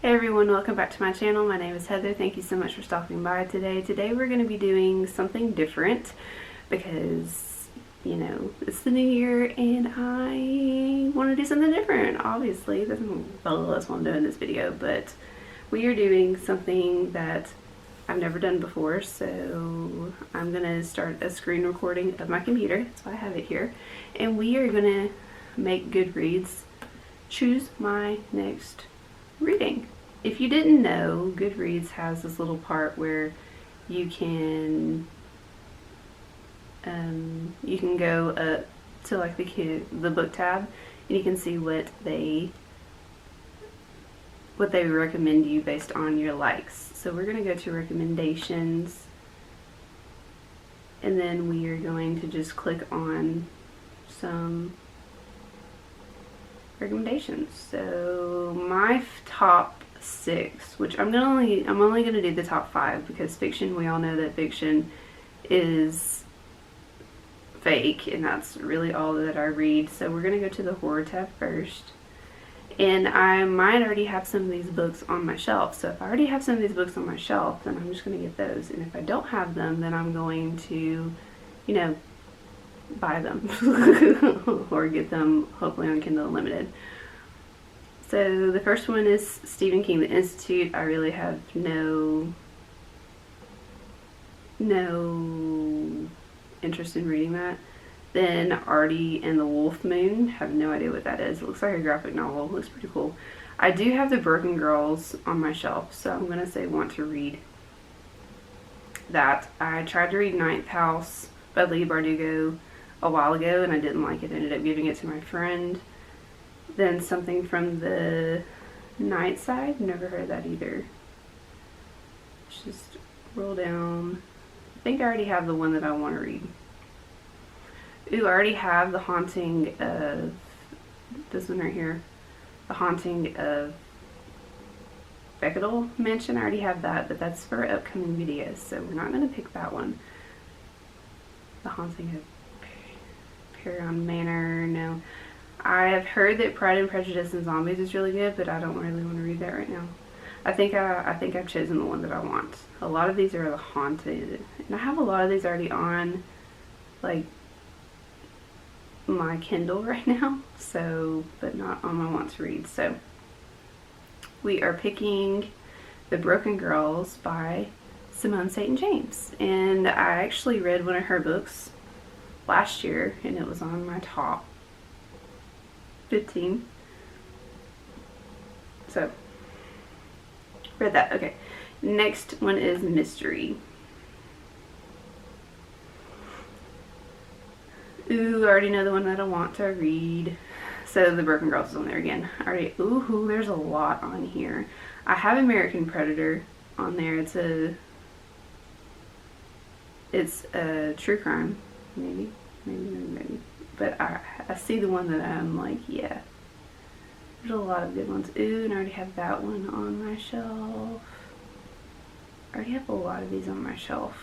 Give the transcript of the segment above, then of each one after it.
Hey everyone, welcome back to my channel. My name is Heather. Thank you so much for stopping by today. Today we're going to be doing something different because, you know, it's the new year and I want to do something different. Obviously, that's what I'm doing this video, but we are doing something that I've never done before, so I'm going to start a screen recording of my computer. That's why I have it here. And we are going to make Goodreads choose my next reading. If you didn't know, Goodreads has this little part where you can go up to like the book tab, and you can see what they recommend you based on your likes. So we're going to go to recommendations, and then we are going to just click on some recommendations. So my top 6, which I'm only going to do the top 5 because fiction, we all know that fiction is fake and that's really all that I read. So we're going to go to the horror tab first. And I might already have some of these books on my shelf. So if I already have some of these books on my shelf, then I'm just going to get those. And if I don't have them, then I'm going to, you know, buy them or get them hopefully on Kindle Unlimited. So the first one is Stephen King, The Institute. I really have no interest in reading that. Then Artie and the Wolf Moon. Have no idea what that is. It looks like a graphic novel. It looks pretty cool. I do have The Broken Girls on my shelf, so I'm going to say want to read that. I tried to read Ninth House by Lee Bardugo a while ago and I didn't like it. I ended up giving it to my friend. Then Something from the Night Side. Never heard of that either. Let's just roll down. I think I already have the one that I want to read. Ooh, I already have The Haunting of this one right here. The Haunting of Bechdel Mansion. I already have that, but that's for upcoming videos, so we're not going to pick that one. The Haunting of Paragon Manor. No. I have heard that Pride and Prejudice and Zombies is really good, but I don't really want to read that right now. I think I've chosen the one that I want. A lot of these are the haunted, and I have a lot of these already on like my Kindle right now, so but not on my want to read. So we are picking The Broken Girls by Simone St. James, and I actually read one of her books last year and it was on my top 15. So read that. Okay, next one is Mystery. Ooh, I already know the one that I want to read. So The Broken Girls is on there again. Ooh, there's a lot on here. I have American Predator on there. It's a true crime. Maybe. But I see the one that I'm like, yeah. There's a lot of good ones. Ooh, and I already have that one on my shelf. I already have a lot of these on my shelf,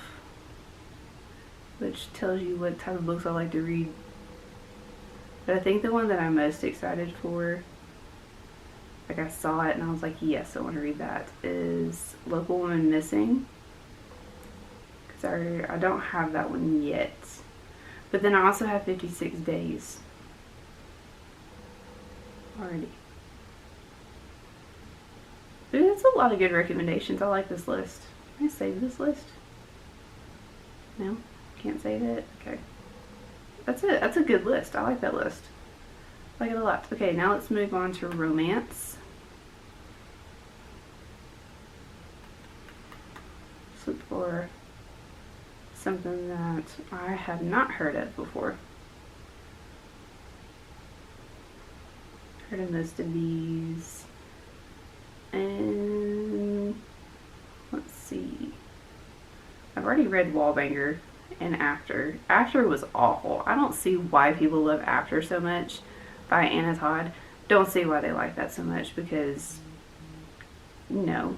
which tells you what type of books I like to read. But I think the one that I'm most excited for, like I saw it and I was like, yes, I want to read that, is Local Woman Missing. Because I don't have that one yet. But then I also have 56 Days already. Ooh, that's a lot of good recommendations. I like this list. Can I save this list? No? Can't save it? Okay. That's it. That's a good list. I like that list. I like it a lot. Okay, now let's move on to romance. Let's look for something that I have not heard of before. Heard of most of these. And let's see. I've already read Wallbanger and After. After was awful. I don't see why people love After so much by Anna Todd. Don't see why they like that so much because, no,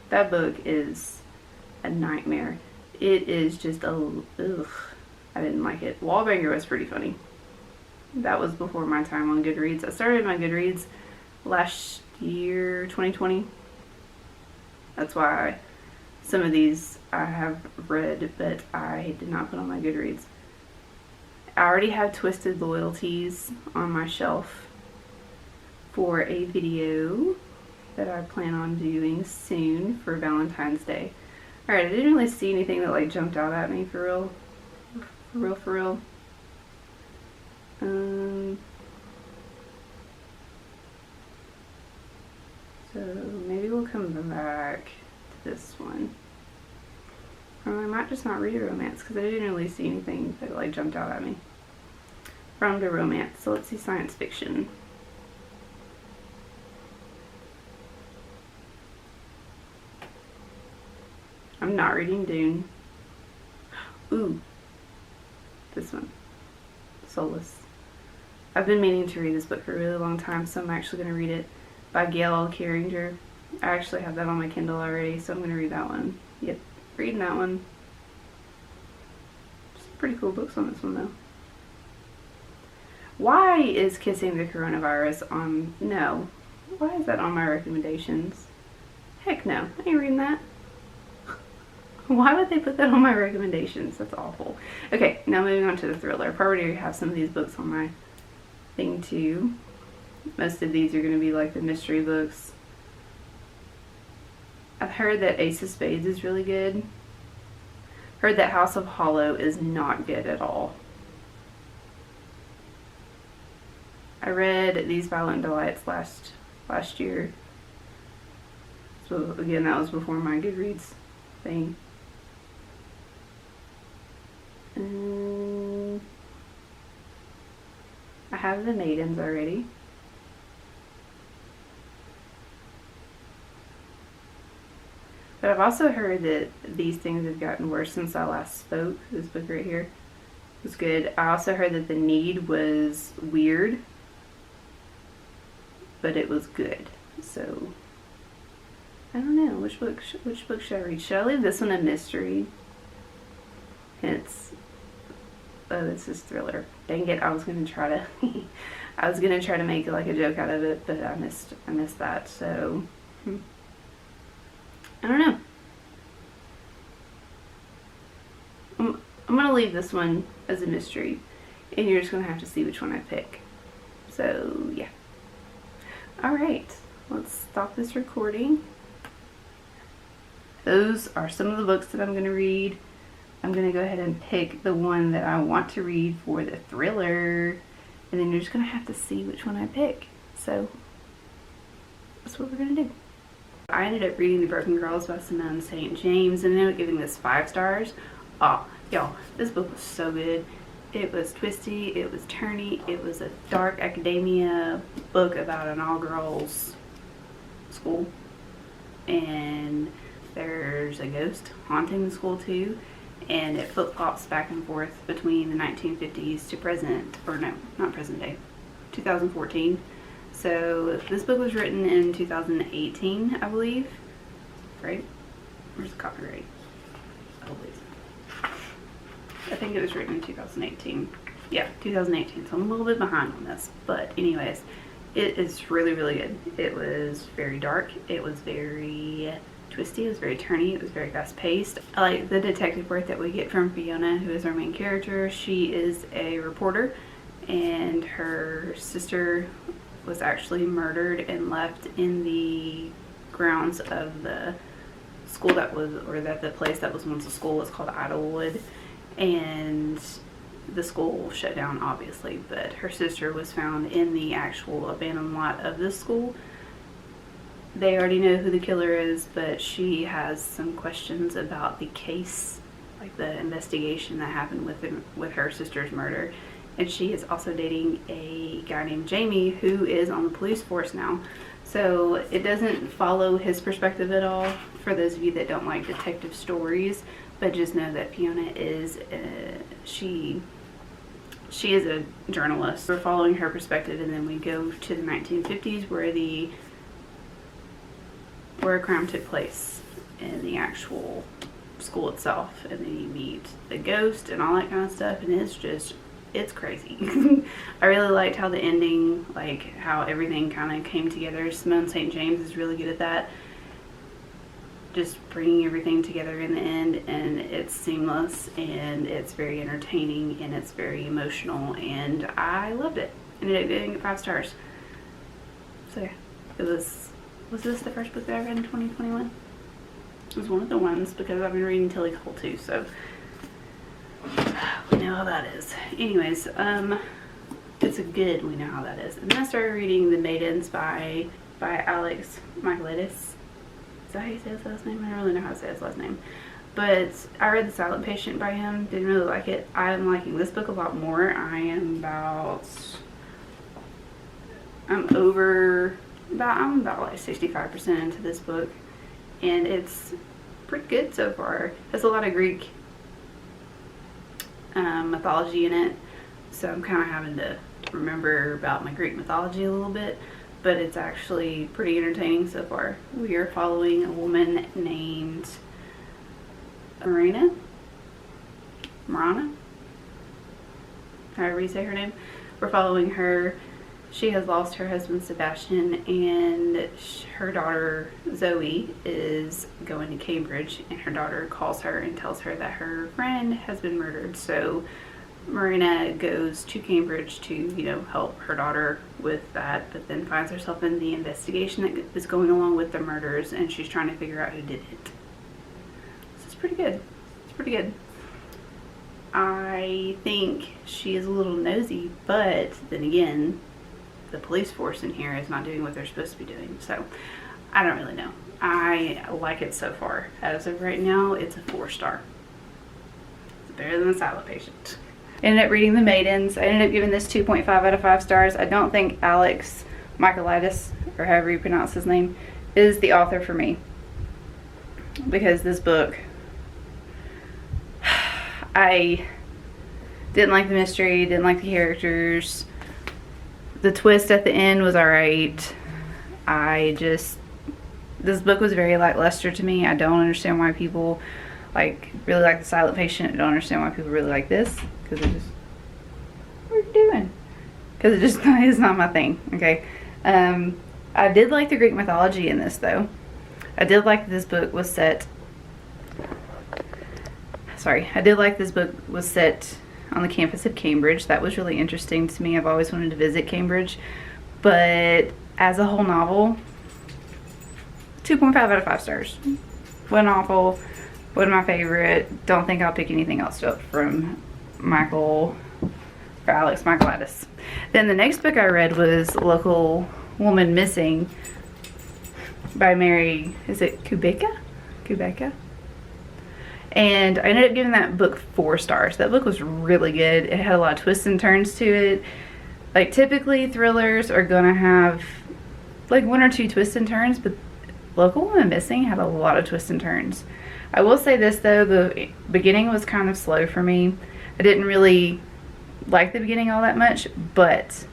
that book is a nightmare. It is just ugh. I didn't like it. Wallbanger was pretty funny. That was before my time on Goodreads. I started my Goodreads last year 2020. That's why some of these I have read, but I did not put on my Goodreads. I already have Twisted Loyalties on my shelf for a video that I plan on doing soon for Valentine's Day. Alright, I didn't really see anything that like jumped out at me for real. For real. So maybe we'll come back to this one. Or I might just not read a romance because I didn't really see anything that like jumped out at me. From to romance. So let's see science fiction. I'm not reading Dune. Ooh. This one. Solas. I've been meaning to read this book for a really long time, so I'm actually going to read it, by Gail Carringer. I actually have that on my Kindle already, so I'm going to read that one. Yep, reading that one. Some pretty cool books on this one, though. Why is Kissing the Coronavirus on... No. Why is that on my recommendations? Heck no. I ain't reading that. Why would they put that on my recommendations? That's awful. Okay, now moving on to the thriller. I probably have some of these books on my thing too. Most of these are going to be like the mystery books. I've heard that Ace of Spades is really good. Heard that House of Hollow is not good at all. I read These Violent Delights last year. So again, that was before my Goodreads thing. I have The Maidens already. But I've also heard that these things have gotten worse since I last spoke. This book right here was good. I also heard that The Need was weird, but it was good. So I don't know which book should I read. Should I leave this one a mystery? It's this is thriller. Dang it! I was gonna try to make like a joke out of it, but I missed that. So I don't know. I'm gonna leave this one as a mystery, and you're just gonna have to see which one I pick. So yeah. All right, let's stop this recording. Those are some of the books that I'm gonna read. I'm going to go ahead and pick the one that I want to read for the thriller, and then you're just going to have to see which one I pick. So that's what we're going to do. I ended up reading The Broken Girls by Simone St. James, and ended up giving this 5 stars. Oh, y'all, this book was so good. It was twisty, it was turny, it was a dark academia book about an all-girls school, and there's a ghost haunting the school too. And it flip-flops back and forth between the 1950s to present, or no, not present day, 2014. So this book was written in 2018, I believe, right? Where's the copyright? Oh, please. I think it was written in 2018. Yeah, 2018, so I'm a little bit behind on this. But anyways, it is really, really good. It was very dark. It was very twisty, it was very turny, it was very fast-paced. I like the detective work that we get from Fiona, who is our main character. She is a reporter, and her sister was actually murdered and left in the grounds of the school that was, or that the place that was once a school was called Idlewood, and the school shut down obviously, but her sister was found in the actual abandoned lot of this school. They already know who the killer is, but she has some questions about the case, like the investigation that happened with her sister's murder. And she is also dating a guy named Jamie, who is on the police force now. So it doesn't follow his perspective at all, for those of you that don't like detective stories, but just know that Fiona is, she is a journalist. We're following her perspective, and then we go to the 1950s where a crime took place in the actual school itself, and then you meet the ghost and all that kind of stuff, and it's just it's crazy. I really liked how the ending, like how everything kind of came together. Simone St. James is really good at that. Just bringing everything together in the end, and it's seamless, and it's very entertaining, and it's very emotional, and I loved it. Ended up giving it 5 stars. So yeah, it was this the first book that I read in 2021? It was one of the ones, because I've been reading Tilly Cole too, so we know how that is. Anyways, it's a good we know how that is. And then I started reading The Maidens by Alex Michaelides. Is that how you say his last name? I don't really know how to say his last name. But I read The Silent Patient by him. Didn't really like it. I'm liking this book a lot more. I'm about like 65% into this book. And it's pretty good so far. There's a lot of Greek mythology in it. So I'm kind of having to remember about my Greek mythology a little bit. But it's actually pretty entertaining so far. We are following a woman named Marina, however you say her name. We're following her. She has lost her husband Sebastian, and her daughter Zoe is going to Cambridge, and her daughter calls her and tells her that her friend has been murdered. So Marina goes to Cambridge to, you know, help her daughter with that, but then finds herself in the investigation that is going along with the murders, and she's trying to figure out who did it. So it's pretty good. It's pretty good. I think she is a little nosy, but then again, the police force in here is not doing what they're supposed to be doing. So I don't really know. I like it so far. As of right now, it's a 4-star. It's better than The Silent Patient. Ended up reading The Maidens. I ended up giving this 2.5 out of 5 stars. I don't think Alex Michaelides, or however you pronounce his name, is the author for me. Because this book, I didn't like the mystery, didn't like the characters. The twist at the end was alright. This book was very lackluster to me. I don't understand why people really like The Silent Patient. I don't understand why people really like this. Because it just, what are you doing? Because it just is not my thing, okay? I did like the Greek mythology in this, though. I did like that this book was set, I did like this book was set on the campus of Cambridge. That was really interesting to me. I've always wanted to visit Cambridge. But as a whole novel, 2.5 out of 5 stars. Wasn't awful. Wasn't my favorite. Don't think I'll pick anything else up from Alex Michaelides. Then the next book I read was Local Woman Missing by Mary, is it Kubeka? And I ended up giving that book 4 stars. That book was really good. It had a lot of twists and turns to it. Like, typically thrillers are gonna have like 1 or 2 twists and turns, but Local Woman Missing had a lot of twists and turns. I will say this though, the beginning was kind of slow for me. I didn't really like the beginning all that much, but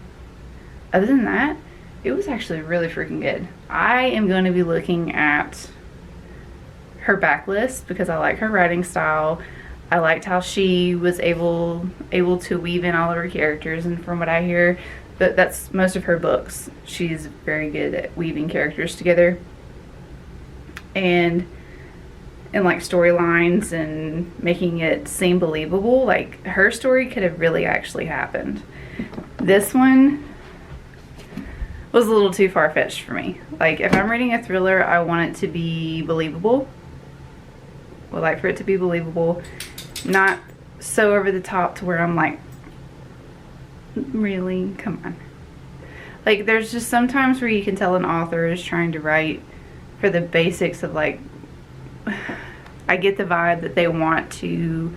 other than that, it was actually really freaking good. I am going to be looking at her backlist because I like her writing style. I liked how she was able to weave in all of her characters, and from what I hear, that's most of her books. She's very good at weaving characters together and like storylines and making it seem believable. Like, her story could have really actually happened. This one was a little too far-fetched for me. Like, if I'm reading a thriller, I want it to be believable. Would like for it to be believable, not so over the top to where I'm like, really? Come on. Like, there's just sometimes where you can tell an author is trying to write for the basics of, like, I get the vibe that they want to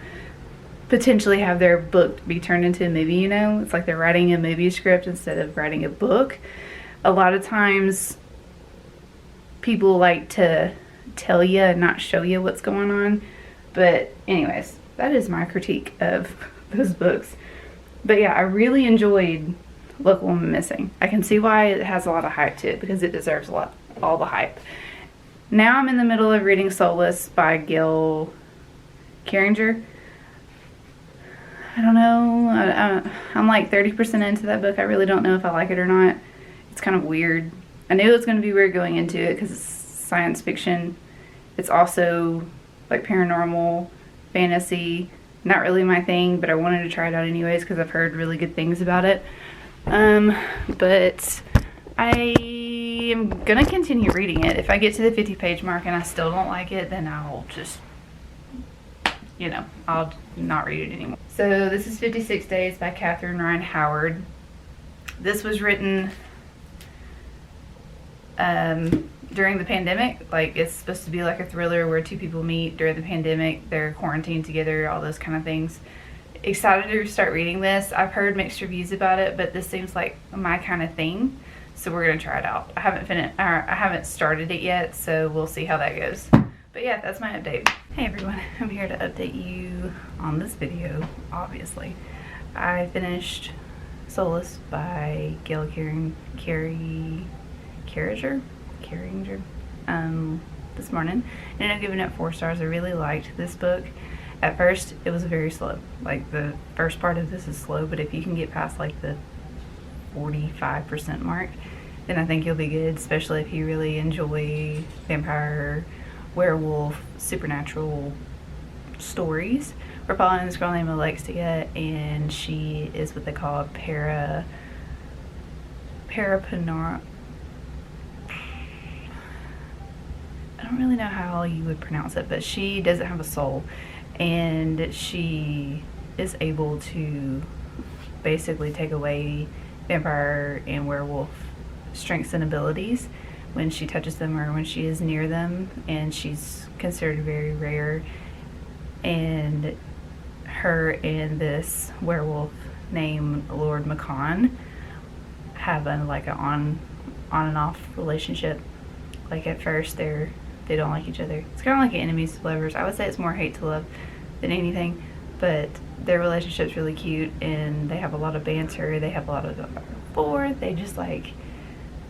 potentially have their book be turned into a movie, you know? It's like they're writing a movie script instead of writing a book. A lot of times people like to tell you and not show you what's going on. But anyways, that is my critique of those books. But yeah, I really enjoyed Local Woman Missing. I can see why it has a lot of hype to it, because it deserves all the hype. Now I'm in the middle of reading Solas by Gail Carringer. I don't know. I'm like 30% into that book. I really don't know if I like it or not. It's kind of weird. I knew it was going to be weird going into it because it's science fiction. It's also like paranormal, fantasy. Not really my thing, but I wanted to try it out anyways because I've heard really good things about it. But I am going to continue reading it. If I get to the 50-page mark and I still don't like it, then I'll just, you know, I'll not read it anymore. So this is 56 Days by Catherine Ryan Howard. This was written during the pandemic. Like, it's supposed to be like a thriller where two people meet during the pandemic. They're quarantined together, all those kind of things. Excited to start reading this. I've heard mixed reviews about it, but this seems like my kind of thing. So we're gonna try it out. I haven't started it yet, so we'll see how that goes. But yeah, that's my update. Hey everyone, I'm here to update you on this video, obviously. I finished Solas by Gail Carringer this morning. I ended up giving it 4 stars. I really liked this book. At first, it was very slow. Like, the first part of this is slow, but if you can get past like the 45% mark, then I think you'll be good, especially if you really enjoy vampire, werewolf, supernatural stories. We're following this girl named Alexia, and she is what they call a parapanor. I don't really know how you would pronounce it, but she doesn't have a soul, and she is able to basically take away vampire and werewolf strengths and abilities when she touches them or when she is near them, and she's considered very rare. And her and this werewolf named Lord Macan have an on and off relationship. Like, at first they don't like each other. It's kind of like enemies to lovers. I would say it's more hate to love than anything, but their relationship's really cute, and they have a lot of banter. They have a lot of rapport. They just like,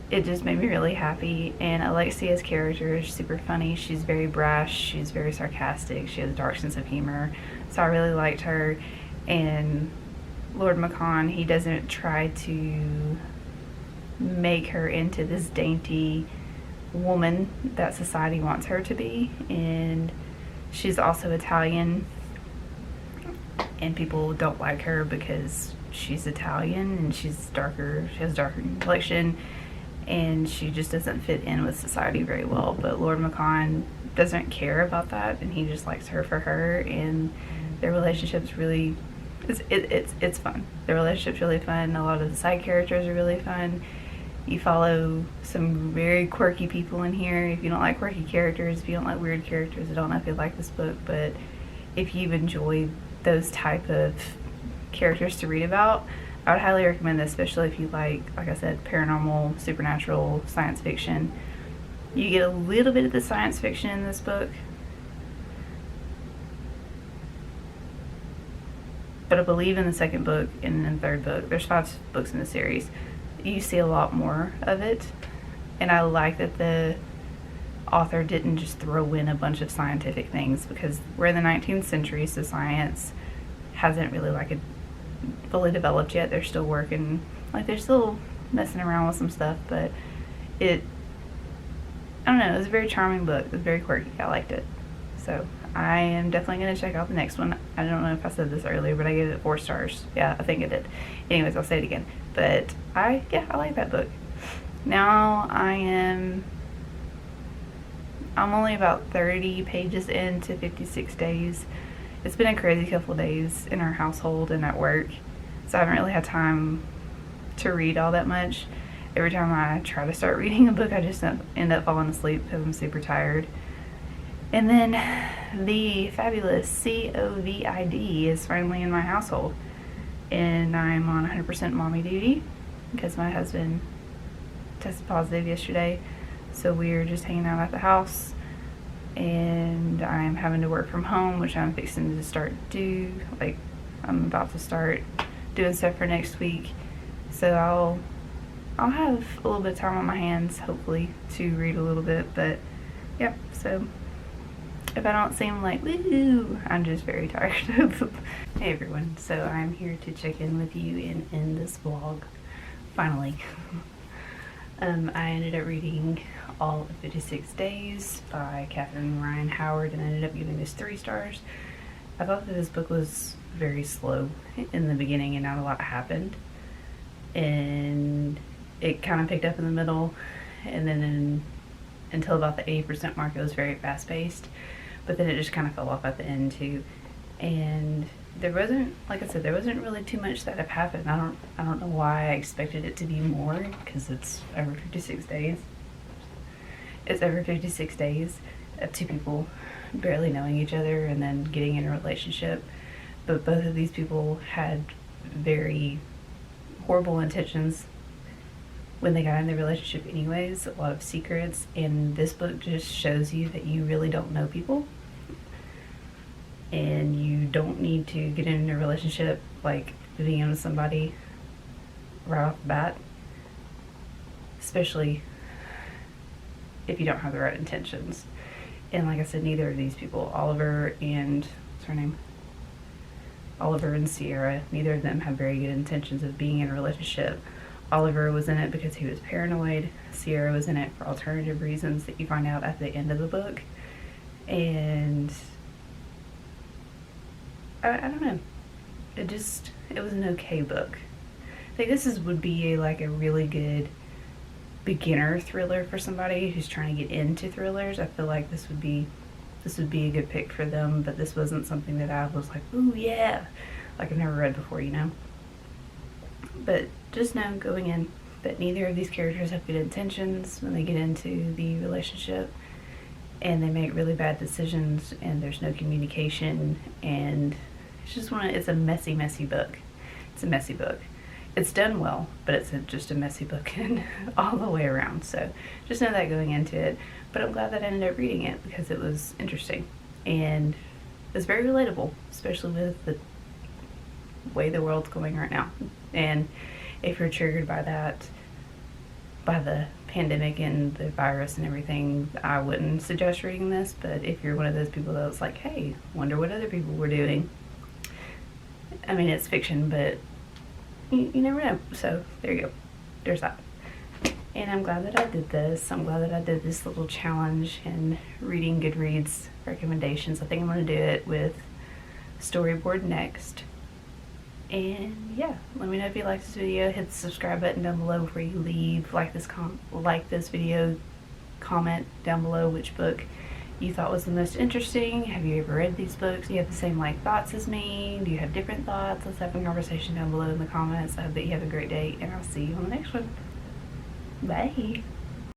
it just made me really happy. And Alexia's character is super funny. She's very brash. She's very sarcastic. She has a dark sense of humor. So I really liked her. And Lord Macan, he doesn't try to make her into this dainty woman that society wants her to be. And she's also Italian, and people don't like her because she's Italian and she's darker. She has darker complexion, and she just doesn't fit in with society very well. But Lord Macan doesn't care about that, and he just likes her for her. And their relationship's really, it's fun. Their relationship's really fun. A lot of the side characters are really fun. You follow some very quirky people in here. If you don't like quirky characters, if you don't like weird characters, I don't know if you like this book, but if you've enjoyed those type of characters to read about, I would highly recommend this, especially if you like I said, paranormal, supernatural, science fiction. You get a little bit of the science fiction in this book, but I believe in the second book and in the third book, there's 5 books in the series, you see a lot more of it. And I like that the author didn't just throw in a bunch of scientific things, because we're in the 19th century, so science hasn't really fully developed yet. They're still working, they're still messing around with some stuff, but I don't know, it was a very charming book. It was very quirky. I liked it. So I am definitely going to check out the next one. I don't know if I said this earlier, but I gave it 4 stars. Yeah, I think I did. Anyways, I'll say it again. But I like that book. Now I'm only about 30 pages into 56 Days. It's been a crazy couple of days in our household and at work, so I haven't really had time to read all that much. Every time I try to start reading a book, I just end up falling asleep because I'm super tired. And then the fabulous COVID is finally in my household, and I'm on 100% mommy duty because my husband tested positive yesterday. So we're just hanging out at the house, and I'm having to work from home, which I'm fixing to start I'm about to start doing stuff for next week. So I'll have a little bit of time on my hands, hopefully, to read a little bit. But yep, so if I don't seem like woohoo, I'm just very tired. Hey everyone, so I'm here to check in with you and end this vlog, finally. I ended up reading all of 56 Days by Catherine Ryan Howard and ended up giving this 3 stars. I thought that this book was very slow in the beginning and not a lot happened. And it kind of picked up in the middle, and then until about the 80% mark it was very fast paced, but then it just kind of fell off at the end too. And there wasn't, like I said, there wasn't really too much that have happened. I don't know why I expected it to be more, because it's over 56 days. It's over 56 days of 2 people barely knowing each other and then getting in a relationship. But both of these people had very horrible intentions when they got in the relationship anyways, a lot of secrets, and this book just shows you that you really don't know people. And you don't need to get in a relationship, like moving in with somebody right off the bat, especially if you don't have the right intentions. And like I said, neither of these people, Oliver and, what's her name? Oliver and Sierra, neither of them have very good intentions of being in a relationship. Oliver was in it because he was paranoid. Sierra was in it for alternative reasons that you find out at the end of the book. And I don't know. It was an okay book. I think this would be like a really good beginner thriller for somebody who's trying to get into thrillers. I feel like this would be a good pick for them, but this wasn't something that I was like, ooh yeah, like I've never read before, you know. But just know going in that neither of these characters have good intentions when they get into the relationship, and they make really bad decisions, and there's no communication, and it's a messy book. It's a messy book. It's done well, but it's just a messy book and all the way around. So just know that going into it. But I'm glad that I ended up reading it because it was interesting and it's very relatable, especially with the way the world's going right now. And if you're triggered by that, by the pandemic and the virus and everything, I wouldn't suggest reading this. But if you're one of those people that was like, hey, wonder what other people were doing. I mean, it's fiction, but you never know. So there you go. There's that. And I'm glad that I did this. I'm glad that I did this little challenge in reading Goodreads recommendations. I think I'm going to do it with Storyboard next. And yeah, let me know if you like this video. Hit the subscribe button down below before you leave. Like this video. Comment down below which book you thought was the most interesting. Have you ever read these books? Do you have the same thoughts as me? Do you have different thoughts? Let's have a conversation down below in the comments. I hope that you have a great day, and I'll see you on the next one. Bye.